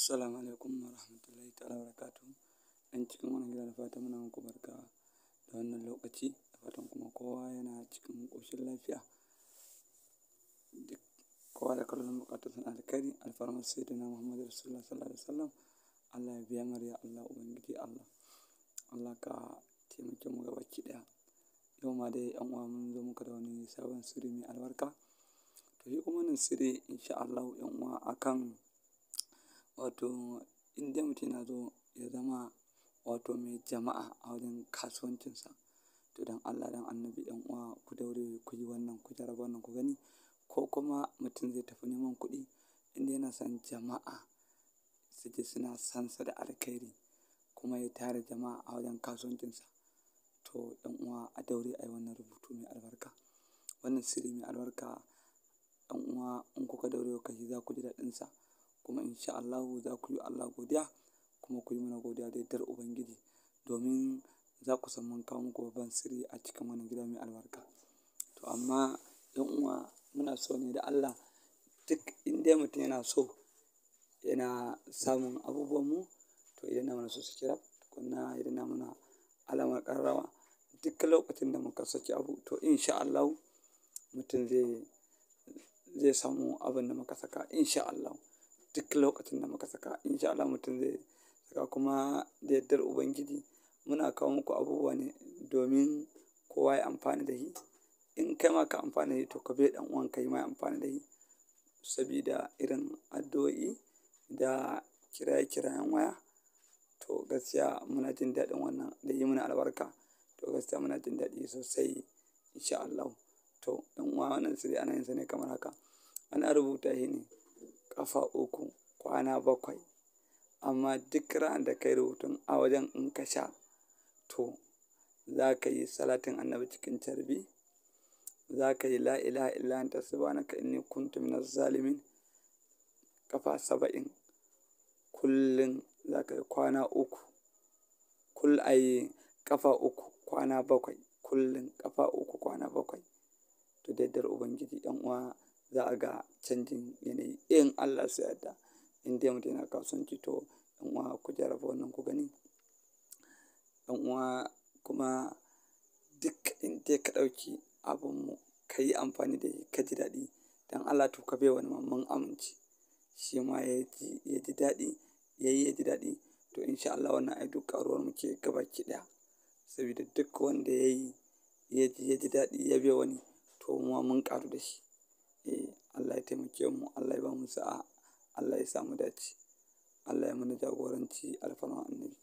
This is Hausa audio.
Assalamu alaikum wa rahmatullahi ta'ala wa barakatuhu. ‘Yan cikin wannan gida da fatan muna muku barka da wannan lokaci, da fatan kuma kowa yana cikin ƙoshin lafiya. Duk kowa da kallon buƙatunsa na alkhairi, alfarmar sayyidina Muhammadu Rasulullah sallallahu alaihi wasallam. Allah ya biya mana ya Allah Ubangiji Allah. Allah ka taimake mu gabaki ɗaya. Yau ma dai ‘yan uwa mun zo muku da wani sabon sirri mai albarka. To shi kuma wannan sirri insha Allahu ‘yan uwa akan wato in dai mutum yana so ya zama wato mai jama'a a wajen kasuwancinsa, to don Allah don Annabi ‘yan uwa ku daure ku yi wannan, ku jarraba wannan ku gani. Ko kuma mutum zai tafi neman kuɗi, in dai yana son jama'a su ji suna son sa da alkhairi, kuma ya tara jama'a a wajen kasuwancinsa, to ‘yan uwa a daure a yi wannan rubutu mai albarka. Wannan sirri mai albarka ‘yan uwa in kuka daure kuka yi za ku ji daɗinsa, kuma insha Allahu za ku yi Allah godiya, kuma ku yi mana godiya da yardar Ubangiji, domin za ku san mun kawo muku babban sirri a cikin wannan gida mai albarka. To amma ‘yan uwa muna so ne da Allah duk in dai mutum yana so yana samun abubuwanmu, to ya danna mana subscribe, tukunna ya danna mana alamar ƙararrawa. Duk lokacin da muka saki abu, to insha Allahu mutum zai samu abin da muka saka insha Allahu. Duk lokacin da muka saka insha Allah mutum zai saka, kuma da yardar Ubangiji muna kawo muku abubuwa ne domin kowa ya amfana da shi. In kai ma ka amfana da shi, to ka bai ɗan uwanka ma ya amfana da shi. Sabida irin addu'o'i da kiraye-kirayen waya, to gaskiya muna jin daɗin wannan da yi mana albarka. To gaskiya muna jin daɗi sosai insha Allahu. To ‘yan uwa wannan sirri ana yin sa ne kamar haka. Ana rubuta shi ne ƙafa uku, kwana 7. Amma duk ranar da ka yi rubutun a wajen in ka sha, to za ka yi salatin Annabi cikin carbi, za ka yi la ilaha illa anta subhanaka inni kuntu minaz zalimin ƙafa 70. Kullum za ka yi kwana uku. Ƙafa uku, kwana 7. Kullum ƙafa uku, kwana 7. To da yardar Ubangiji ‘yan uwa za a ga canjin yanayi in Allah ya yarda. In dai mutum yana kasuwanci, to ‘yan uwa ku jarraba wannan ku gani. ‘Yan uwa kuma duk in dai ka ɗauki abunmu ka yi amfani da shi ka ji daɗi, don Allah to ka bai wani ma mun amince. Shi ma ya ji daɗi, ya ji daɗi. To insha Allah wannan ai duk ƙaruwar mu ce gabaki ɗaya. Sabida duk wanda ya ji daɗi ya bai wani, to mu ma mun ƙaru da shi. Allah ya taimake mu, Allah ya ba mu sa'a, Allah ya sa mu dace, Allah ya mana jagoranci alfarman Annabi.